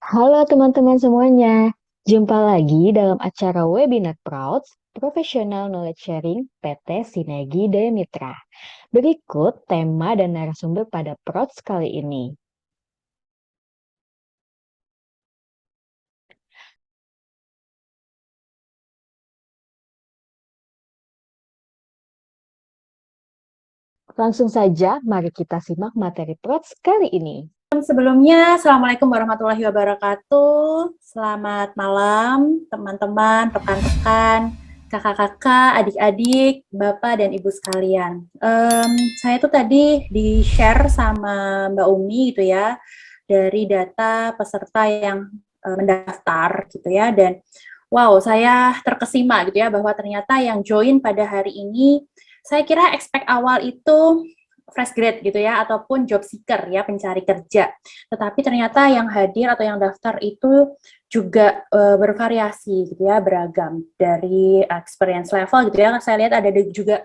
Halo teman-teman semuanya, jumpa lagi dalam acara webinar Prouds Professional Knowledge Sharing PT Sinergi Daya Mitra. Berikut tema dan narasumber pada Prouds kali ini. Langsung saja, mari kita simak materi Prouds kali ini. Sebelumnya, Assalamualaikum warahmatullahi wabarakatuh. Selamat malam, teman-teman, rekan-rekan, kakak-kakak, adik-adik, bapak dan ibu sekalian. Saya tuh tadi di-share sama Mbak Umi gitu ya, dari data peserta yang mendaftar gitu ya, dan wow, saya terkesima gitu ya, bahwa ternyata yang join pada hari ini, saya kira expect awal itu fresh grade gitu ya, ataupun job seeker ya, pencari kerja. Tetapi ternyata yang hadir atau yang daftar itu juga bervariasi gitu ya, beragam dari experience level gitu ya. Saya lihat ada juga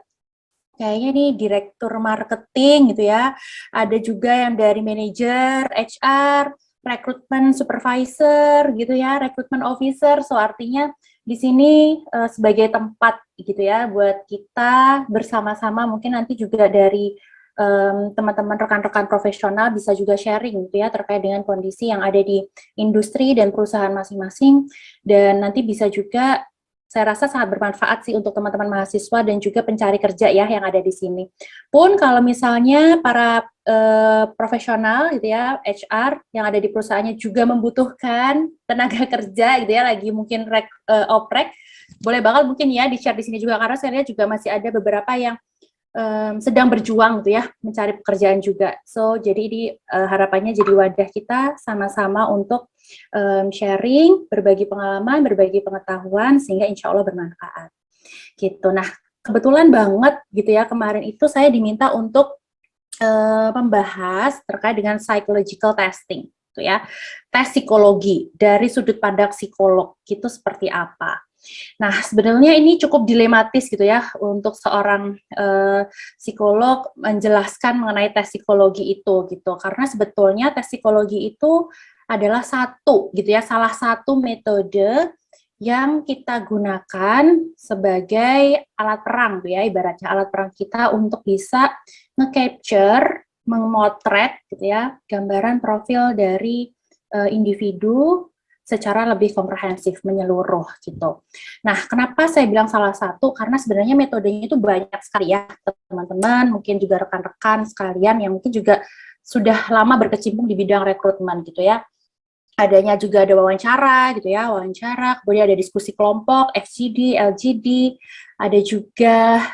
kayaknya nih direktur marketing gitu ya, ada juga yang dari manajer, HR, rekrutmen supervisor gitu ya, rekrutmen officer. So artinya di sini sebagai tempat gitu ya buat kita bersama-sama, mungkin nanti juga dari teman-teman rekan-rekan profesional bisa juga sharing gitu ya terkait dengan kondisi yang ada di industri dan perusahaan masing-masing, dan nanti bisa juga saya rasa sangat bermanfaat sih untuk teman-teman mahasiswa dan juga pencari kerja ya yang ada di sini. Pun kalau misalnya para profesional gitu ya, HR yang ada di perusahaannya juga membutuhkan tenaga kerja gitu ya, lagi mungkin oprek, boleh banget mungkin ya di-share di sini juga, karena saya lihat juga masih ada beberapa yang sedang berjuang gitu ya, mencari pekerjaan juga. So, jadi ini harapannya jadi wadah kita sama-sama untuk sharing, berbagi pengalaman, berbagi pengetahuan, sehingga insya Allah bermanfaat. Gitu. Nah, kebetulan banget gitu ya, kemarin itu saya diminta untuk membahas terkait dengan psychological testing, gitu ya. Tes psikologi dari sudut pandang psikolog, gitu seperti apa. Nah, sebenarnya ini cukup dilematis gitu ya untuk seorang psikolog menjelaskan mengenai tes psikologi itu gitu. Karena sebetulnya tes psikologi itu adalah satu gitu ya, salah satu metode yang kita gunakan sebagai alat perang tuh ya, ibaratnya alat perang kita untuk bisa nge-capture, memotret gitu ya, gambaran profil dari individu secara lebih komprehensif, menyeluruh gitu. Nah, kenapa saya bilang salah satu? Karena sebenarnya metodenya itu banyak sekali ya, teman-teman, mungkin juga rekan-rekan sekalian yang mungkin juga sudah lama berkecimpung di bidang rekrutmen gitu ya. Adanya juga ada wawancara gitu ya, wawancara, kemudian ada diskusi kelompok, FGD, LGD, ada juga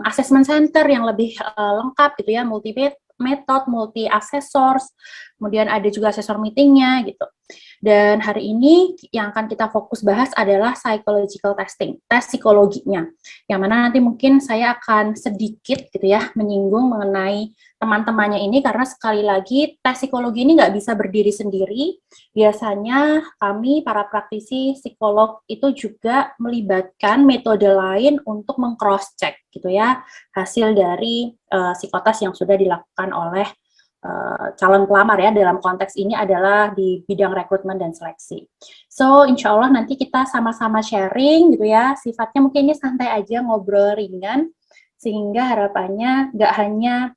assessment center yang lebih lengkap gitu ya, multi metode, multi assessors, kemudian ada juga asesor meetingnya gitu. Dan hari ini yang akan kita fokus bahas adalah psychological testing, tes psikologinya. Yang mana nanti mungkin saya akan sedikit gitu ya menyinggung mengenai teman-temannya ini, karena sekali lagi tes psikologi ini nggak bisa berdiri sendiri. Biasanya kami para praktisi psikolog itu juga melibatkan metode lain untuk meng-cross check gitu ya hasil dari psikotes yang sudah dilakukan oleh calon pelamar ya, dalam konteks ini adalah di bidang rekrutmen dan seleksi. So, insya Allah nanti kita sama-sama sharing gitu ya, sifatnya mungkin ini santai aja, ngobrol ringan, sehingga harapannya nggak hanya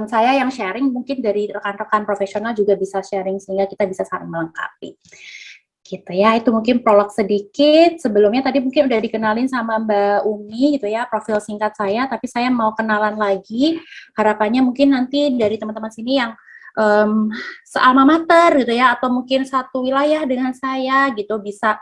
saya yang sharing, mungkin dari rekan-rekan profesional juga bisa sharing, sehingga kita bisa saling melengkapi. Gitu ya, itu mungkin prolog sedikit. Sebelumnya tadi mungkin udah dikenalin sama Mbak Umi gitu ya, profil singkat saya, tapi saya mau kenalan lagi. Harapannya mungkin nanti dari teman-teman sini yang sealma mater gitu ya, atau mungkin satu wilayah dengan saya gitu, bisa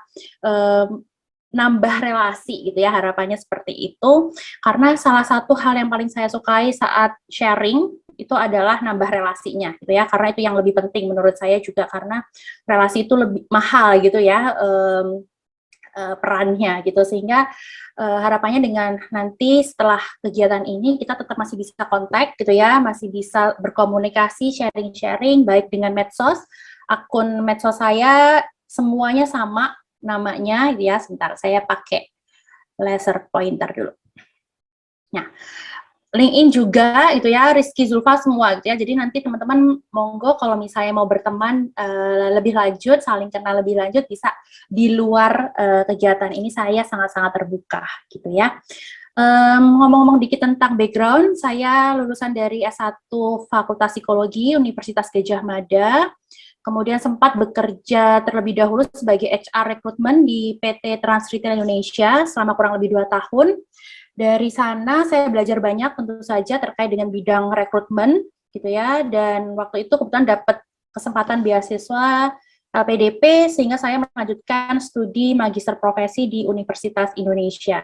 nambah relasi gitu ya, harapannya seperti itu. Karena salah satu hal yang paling saya sukai saat sharing itu adalah nambah relasinya gitu ya, karena itu yang lebih penting menurut saya juga, karena relasi itu lebih mahal gitu ya perannya gitu, sehingga harapannya dengan nanti setelah kegiatan ini kita tetap masih bisa kontak gitu ya, masih bisa berkomunikasi, sharing-sharing baik dengan medsos, akun medsos saya semuanya sama namanya gitu ya. Sebentar saya pakai laser pointer dulu. Nah, LinkedIn juga itu ya, Rizky Zulfa semua gitu ya. Jadi nanti teman-teman monggo kalau misalnya mau berteman lebih lanjut, saling kenal lebih lanjut, bisa di luar kegiatan ini, saya sangat-sangat terbuka gitu ya. Ngomong-ngomong dikit tentang background, saya lulusan dari S1 Fakultas Psikologi Universitas Gadjah Mada, kemudian sempat bekerja terlebih dahulu sebagai HR Recruitment di PT Trans Retail Indonesia selama kurang lebih 2 tahun. Dari sana saya belajar banyak tentu saja terkait dengan bidang rekrutmen gitu ya, dan waktu itu kebetulan dapat kesempatan beasiswa LPDP sehingga saya melanjutkan studi magister profesi di Universitas Indonesia.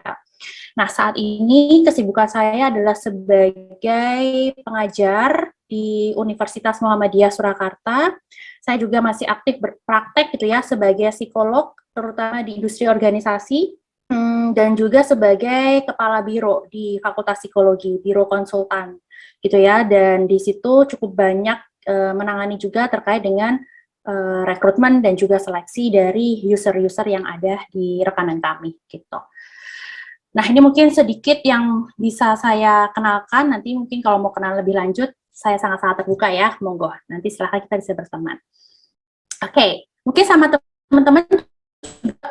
Nah, saat ini kesibukan saya adalah sebagai pengajar di Universitas Muhammadiyah Surakarta. Saya juga masih aktif berpraktek gitu ya sebagai psikolog terutama di industri organisasi, dan juga sebagai kepala biro di Fakultas Psikologi, biro konsultan gitu ya, dan di situ cukup banyak menangani juga terkait dengan rekrutmen dan juga seleksi dari user-user yang ada di rekanan kami gitu. Nah, ini mungkin sedikit yang bisa saya kenalkan, nanti mungkin kalau mau kenal lebih lanjut, saya sangat-sangat terbuka ya, monggo, nanti silahkan kita bisa berteman. Oke, mungkin sama teman-teman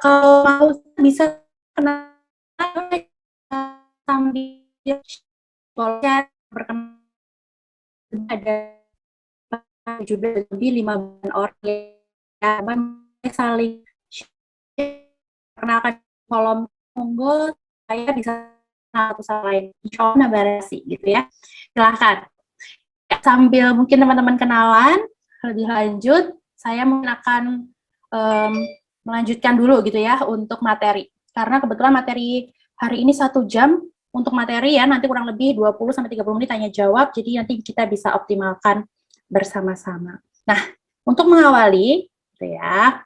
kalau mau bisa kenal sambil chat berkenalan, ada 17 lebih 15 orang ya, saling perkenalkan kolom monggo, saya bisa satu sama lain coba barasi gitu ya, silahkan sambil mungkin teman-teman kenalan lebih lanjut, saya mungkin akan melanjutkan dulu gitu ya untuk materi, karena kebetulan materi hari ini 1 jam untuk materi ya, nanti kurang lebih 20-30 menit tanya jawab, jadi nanti kita bisa optimalkan bersama-sama. Nah, untuk mengawali gitu ya,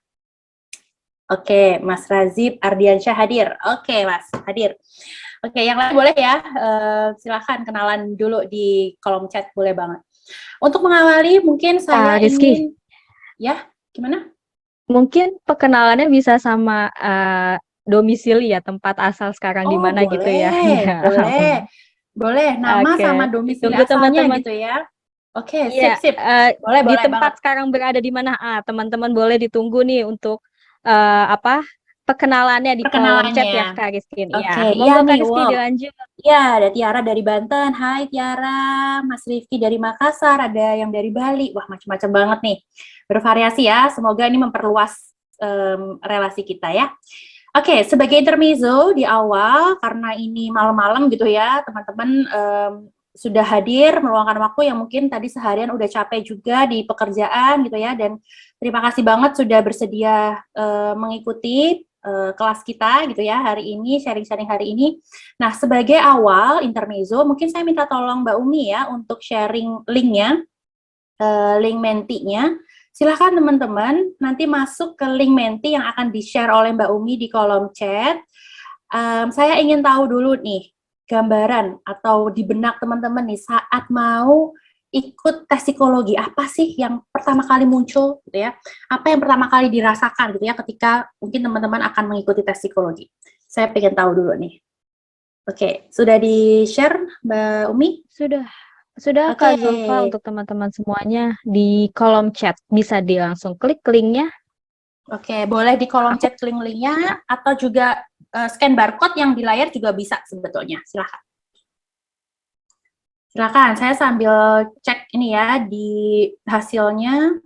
oke, Mas Razib Ardiansyah hadir. Oke, Mas, hadir. Oke, yang lain boleh ya, silahkan kenalan dulu di kolom chat, boleh banget. Untuk mengawali, mungkin saya Rizky, ingin, ya, gimana? mungkin perkenalannya bisa sama domisili ya, tempat asal sekarang di Oh, mana gitu ya. boleh, Iya. boleh. Boleh, nama sama Oke, domisili ditunggu asalnya teman-teman. gitu ya. Oke, Iya, sip, sip. eh, Boleh, di boleh banget. tempat sekarang berada di mana? Teman-teman boleh ditunggu nih untuk apa perkenalannya di kolom chat ya, Perkenalannya. Kak Rizky. Iya, Oke, iya monggo Kak nih, Rizky wow. dilanjut. Ya, ada Tiara dari Banten. Hai Tiara, Mas Rifki dari Makassar, ada yang dari Bali. Wah, macam-macam banget nih. Bervariasi ya. Semoga ini memperluas relasi kita ya. Oke, sebagai intermezzo di awal, karena ini malam-malam gitu ya, teman-teman sudah hadir, meluangkan waktu yang mungkin tadi seharian udah capek juga di pekerjaan gitu ya, dan terima kasih banget sudah bersedia mengikuti kelas kita gitu ya hari ini, sharing-sharing hari ini. Nah, sebagai awal intermezzo, mungkin saya minta tolong Mbak Umi ya untuk sharing linknya, link mentinya. Silahkan teman-teman nanti masuk ke link menti yang akan di-share oleh Mbak Umi di kolom chat. Saya ingin tahu dulu nih, gambaran atau di benak teman-teman nih saat mau ikut tes psikologi, apa sih yang pertama kali muncul gitu ya? Apa yang pertama kali dirasakan gitu ya ketika mungkin teman-teman akan mengikuti tes psikologi? Saya pengen tahu dulu nih. Oke, sudah di-share Mbak Umi? Sudah Oke. Kak Zulfa, untuk teman-teman semuanya di kolom chat bisa langsung klik linknya. Oke, boleh di kolom Aku chat link-linknya atau juga scan barcode yang di layar juga bisa sebetulnya. Silahkan. Silakan, saya sambil cek ini ya di hasilnya.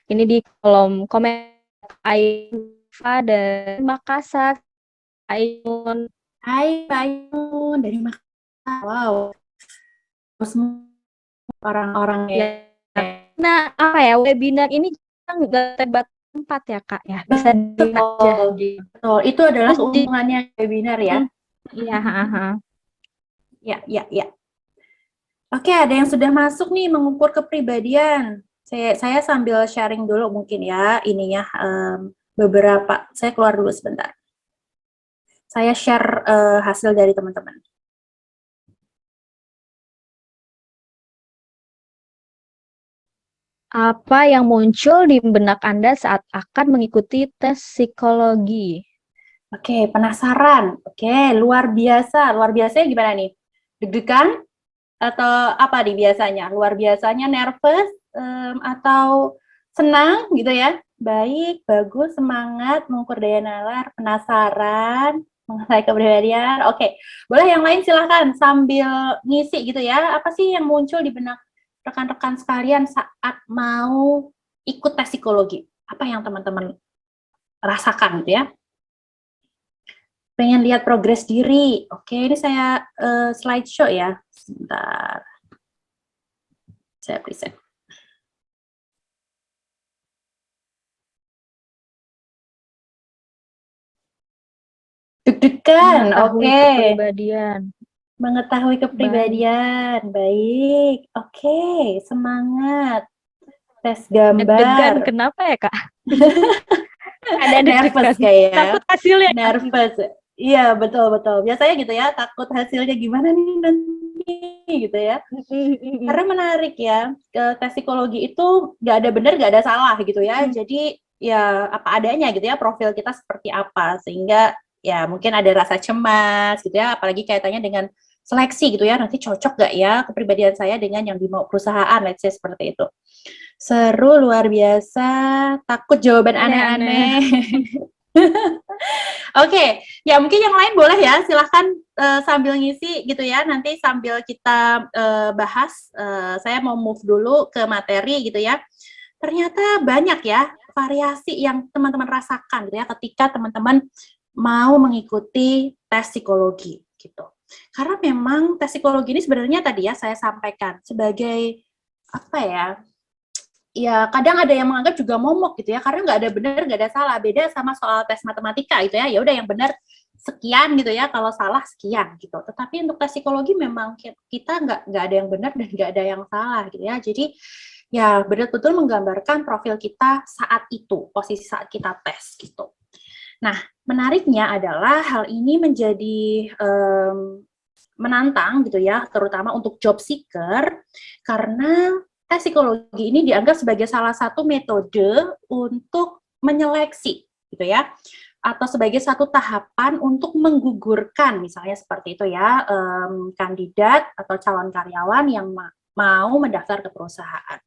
ini di kolom komen Aifa dari Makassar. Ayun. Hai Pak Ayun dari Makassar. Wow, semua orang-orang ya. Ya. Nah, apa ya, webinar ini kan nggak terbatas tempat ya, Kak ya. Bisa di mana aja Betul, gitu. betul. Itu adalah Terus di keuntungannya webinar ya. iya, ha. Ya, ya, ya. Oke, ada yang sudah masuk nih mengukur kepribadian. Saya sambil sharing dulu mungkin ya ininya beberapa. Saya keluar dulu sebentar. Saya share hasil dari teman-teman. Apa yang muncul di benak Anda saat akan mengikuti tes psikologi? Oke, penasaran. Oke, luar biasa. Luar biasanya gimana nih? Deg-degan atau apa nih biasanya? Luar biasanya nervous atau senang gitu ya? Baik, bagus, semangat, mengukur daya nalar, penasaran, mengenai kepribadian. Oke, boleh yang lain silahkan sambil ngisi gitu ya. Apa sih yang muncul di benak rekan-rekan sekalian saat mau ikut tes psikologi? Apa yang teman-teman rasakan gitu ya? Pengen lihat progres diri. Oke, ini saya slideshow ya. Sebentar, saya present. Deg-degan, Mengetahui oke. kepribadian. Mengetahui Baik. kepribadian, baik. Oke, semangat. Tes Deg-degan, gambar. kenapa ya, Kak? Ada Nervous deg-degan. kayak Takut hasilnya. nervous. Iya, betul-betul. Biasanya gitu ya, takut hasilnya gimana nih nanti gitu ya. Karena menarik ya, tes psikologi itu nggak ada benar, nggak ada salah gitu ya. Jadi ya apa adanya gitu ya, profil kita seperti apa. Sehingga ya mungkin ada rasa cemas gitu ya, apalagi kaitannya dengan seleksi gitu ya, nanti cocok nggak ya kepribadian saya dengan yang dimau perusahaan, let's say seperti itu. Seru, luar biasa, takut jawaban Aneh-aneh. aneh-aneh. Oke, ya mungkin yang lain boleh ya, silahkan sambil ngisi gitu ya, nanti sambil kita bahas, saya mau move dulu ke materi gitu ya. Ternyata banyak ya variasi yang teman-teman rasakan gitu ya ketika teman-teman mau mengikuti tes psikologi gitu. Karena memang tes psikologi ini sebenarnya tadi ya saya sampaikan sebagai apa ya, ya kadang ada yang menganggap juga momok gitu ya, karena nggak ada benar, nggak ada salah. Beda sama soal tes matematika gitu ya, ya udah yang benar sekian gitu ya, kalau salah sekian gitu. Tetapi untuk tes psikologi memang kita nggak ada yang benar dan nggak ada yang salah gitu ya. Jadi ya betul-betul menggambarkan profil kita saat itu, posisi saat kita tes gitu. Nah, menariknya adalah hal ini menjadi menantang gitu ya, terutama untuk job seeker, karena tes psikologi ini dianggap sebagai salah satu metode untuk menyeleksi gitu ya, atau sebagai satu tahapan untuk menggugurkan misalnya seperti itu ya, kandidat atau calon karyawan yang mau mendaftar ke perusahaan.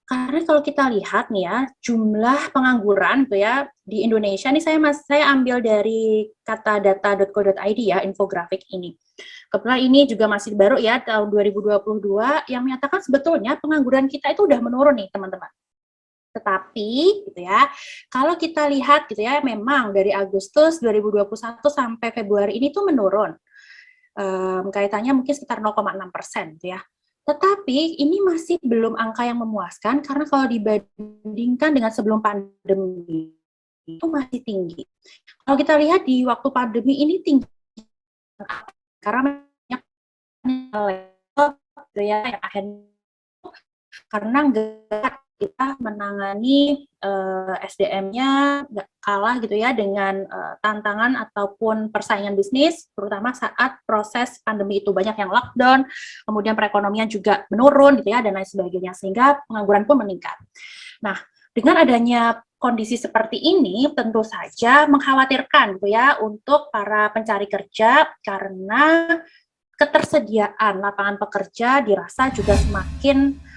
Karena kalau kita lihat nih ya, jumlah pengangguran gitu ya di Indonesia ini saya ambil dari kata data.co.id ya, infografik ini. Kebetulan ini juga masih baru ya, tahun 2022, yang menyatakan sebetulnya pengangguran kita itu udah menurun nih teman-teman. Tetapi gitu ya, kalau kita lihat gitu ya, memang dari Agustus 2021 sampai Februari ini tuh menurun. Kaitannya mungkin sekitar 0,6% gitu ya. Tetapi ini masih belum angka yang memuaskan karena kalau dibandingkan dengan sebelum pandemi itu masih tinggi. Kalau kita lihat di waktu pandemi ini tinggi karena banyak level gitu ya yang akhirnya karena nggak kita menangani SDM-nya nggak kalah gitu ya dengan tantangan ataupun persaingan bisnis, terutama saat proses pandemi itu banyak yang lockdown, kemudian perekonomian juga menurun gitu ya dan lain sebagainya sehingga pengangguran pun meningkat. Nah, dengan adanya kondisi seperti ini tentu saja mengkhawatirkan gitu ya untuk para pencari kerja karena ketersediaan lapangan pekerja dirasa juga semakin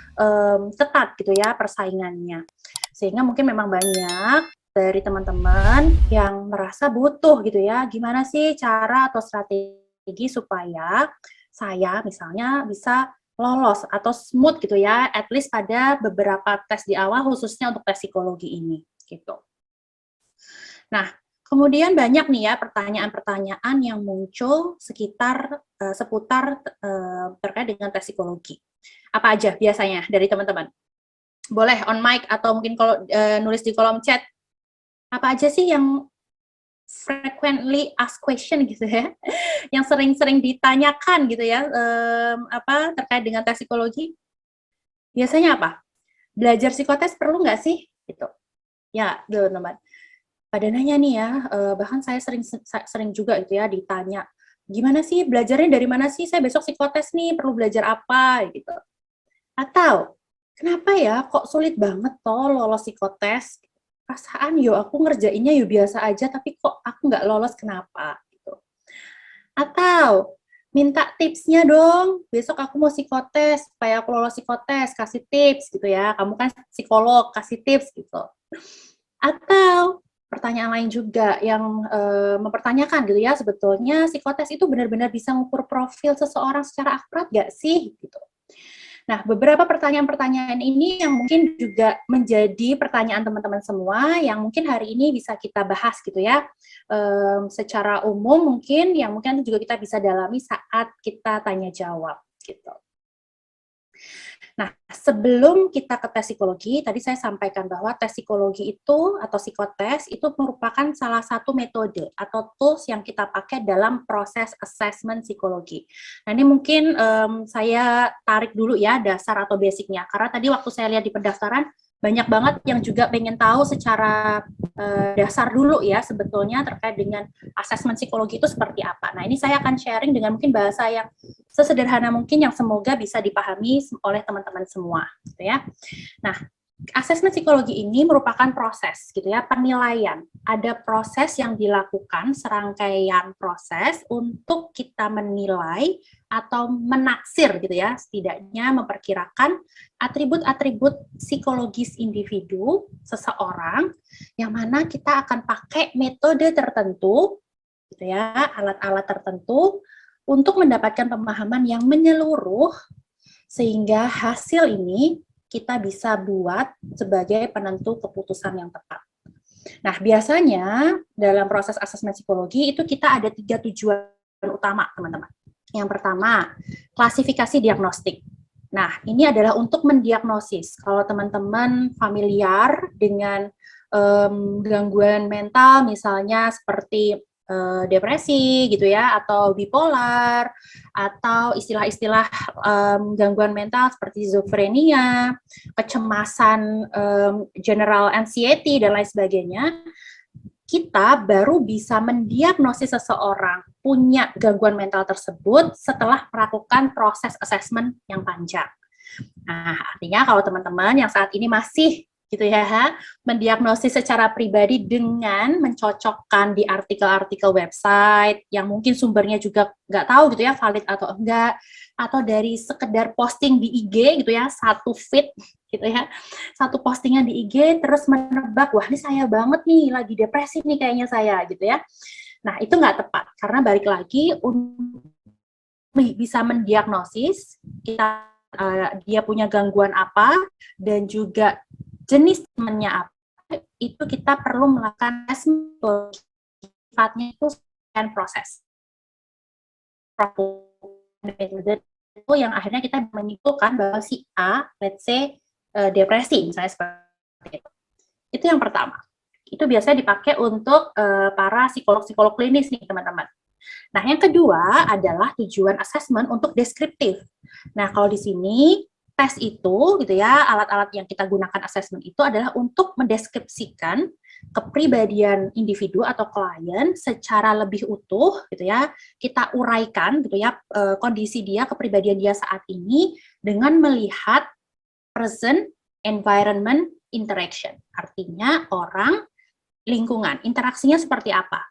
ketat gitu ya persaingannya. Sehingga mungkin memang banyak dari teman-teman yang merasa butuh gitu ya, gimana sih cara atau strategi supaya saya misalnya bisa lolos atau smooth gitu ya, at least pada beberapa tes di awal khususnya untuk tes psikologi ini gitu. Nah, kemudian banyak nih ya pertanyaan-pertanyaan yang muncul seputar terkait dengan tes psikologi. Apa aja biasanya dari teman-teman? Boleh on mic atau mungkin kalau nulis di kolom chat. Apa aja sih yang frequently asked question gitu ya, yang sering-sering ditanyakan gitu ya, terkait dengan tes psikologi? Biasanya apa? Belajar psikotes perlu nggak sih? Gitu. Ya, teman-teman. Pada nanya nih ya, bahkan saya sering juga gitu ya ditanya, gimana sih belajarnya dari mana sih? Saya besok psikotes nih, perlu belajar apa gitu. Atau kenapa ya kok sulit banget toh lolos psikotes? perasaan yo aku ngerjainnya yo biasa aja, tapi kok aku nggak lolos kenapa? Gitu. Atau minta tipsnya dong, besok aku mau psikotes, supaya aku lolos psikotes, kasih tips gitu ya, kamu kan psikolog, kasih tips gitu. Atau pertanyaan lain juga yang mempertanyakan gitu ya, sebetulnya psikotes itu benar-benar bisa mengukur profil seseorang secara akurat nggak sih? Gitu. Nah, beberapa pertanyaan-pertanyaan ini yang mungkin juga menjadi pertanyaan teman-teman semua yang mungkin hari ini bisa kita bahas gitu ya. Secara umum mungkin yang mungkin juga kita bisa dalami saat kita tanya jawab gitu. Nah, sebelum kita ke tes psikologi, tadi saya sampaikan bahwa tes psikologi itu atau psikotes itu merupakan salah satu metode atau tools yang kita pakai dalam proses assessment psikologi. Nah, ini mungkin saya tarik dulu ya dasar atau basicnya, karena tadi waktu saya lihat di pendaftaran, banyak banget yang juga pengen tahu secara dasar dulu ya sebetulnya terkait dengan asesmen psikologi itu seperti apa. Nah, ini saya akan sharing dengan mungkin bahasa yang sesederhana mungkin yang semoga bisa dipahami oleh teman-teman semua, gitu ya. Nah, asesmen psikologi ini merupakan proses, gitu ya, penilaian. Ada proses yang dilakukan, serangkaian proses untuk kita menilai atau menaksir, gitu ya, setidaknya memperkirakan atribut-atribut psikologis individu seseorang, yang mana kita akan pakai metode tertentu, gitu ya, alat-alat tertentu untuk mendapatkan pemahaman yang menyeluruh sehingga hasil ini kita bisa buat sebagai penentu keputusan yang tepat. Nah, biasanya dalam proses asesmen psikologi itu kita ada 3 tujuan utama, teman-teman. Yang pertama, klasifikasi diagnostik. Nah, ini adalah untuk mendiagnosis. Kalau teman-teman familiar dengan gangguan mental, misalnya seperti depresi gitu ya, atau bipolar, atau istilah-istilah gangguan mental seperti schizophrenia, kecemasan, general anxiety dan lain sebagainya, kita baru bisa mendiagnosis seseorang punya gangguan mental tersebut setelah melakukan proses assessment yang panjang. Nah, artinya kalau teman-teman yang saat ini masih gitu ya, mendiagnosis secara pribadi dengan mencocokkan di artikel-artikel website yang mungkin sumbernya juga nggak tahu gitu ya, valid atau enggak, atau dari sekedar posting di IG gitu ya, satu feed gitu ya, satu postingan di IG terus menebak, wah ini saya banget nih, lagi depresi nih kayaknya saya gitu ya. Nah, itu nggak tepat, karena balik lagi untuk bisa mendiagnosis kita dia punya gangguan apa dan juga jenis temannya apa, itu kita perlu melakukan tes sifatnya itu sekian proses. Itu yang akhirnya kita menyimpulkan bahwa si A, let's say, depresi, misalnya seperti itu. Itu yang pertama. Itu biasanya dipakai untuk para psikolog-psikolog klinis nih, teman-teman. Nah, yang kedua adalah tujuan asesmen untuk deskriptif. Nah, kalau di sini tes itu gitu ya, alat-alat yang kita gunakan asesmen itu adalah untuk mendeskripsikan kepribadian individu atau klien secara lebih utuh gitu ya. Kita uraikan gitu ya kondisi dia, kepribadian dia saat ini dengan melihat person, environment, interaction. Artinya orang, lingkungan, interaksinya seperti apa.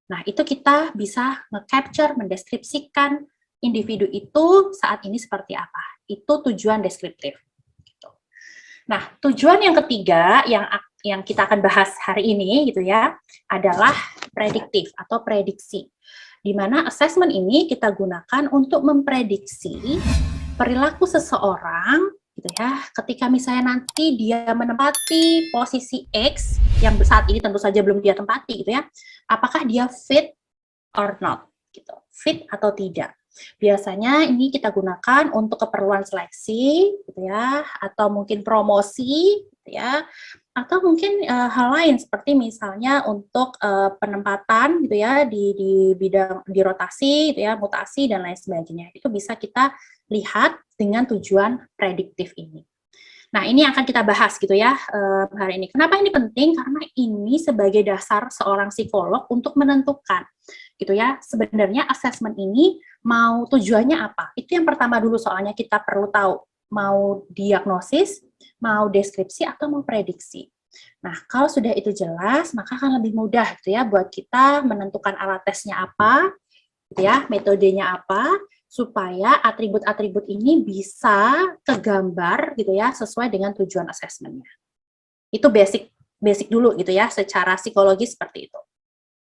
Nah, itu kita bisa nge-capture, mendeskripsikan individu itu saat ini seperti apa. Itu tujuan deskriptif. Gitu. Nah, tujuan yang ketiga yang kita akan bahas hari ini gitu ya, adalah prediktif atau prediksi. Di mana assessment ini kita gunakan untuk memprediksi perilaku seseorang gitu ya, ketika misalnya nanti dia menempati posisi X yang saat ini tentu saja belum dia tempati gitu ya, apakah dia fit or not gitu, fit atau tidak. Biasanya ini kita gunakan untuk keperluan seleksi gitu ya, atau mungkin promosi gitu ya, atau mungkin hal lain seperti misalnya untuk penempatan gitu ya di bidang di rotasi gitu ya, mutasi dan lain sebagainya. Itu bisa kita lihat dengan tujuan prediktif ini. Nah, ini akan kita bahas gitu ya hari ini. Kenapa ini penting? Karena ini sebagai dasar seorang psikolog untuk menentukan gitu ya. Sebenarnya asesmen ini mau tujuannya apa? Itu yang pertama dulu soalnya kita perlu tahu. Mau diagnosis, mau deskripsi atau mau prediksi. Nah, kalau sudah itu jelas, maka akan lebih mudah gitu ya buat kita menentukan alat tesnya apa, gitu ya, metodenya apa, supaya atribut-atribut ini bisa kegambar gitu ya sesuai dengan tujuan asesmennya. Itu basic basic dulu gitu ya, secara psikologis seperti itu.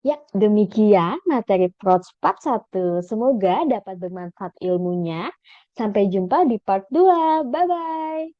Ya, demikian materi Prots Part 1. Semoga dapat bermanfaat ilmunya. Sampai jumpa di part 2. Bye-bye.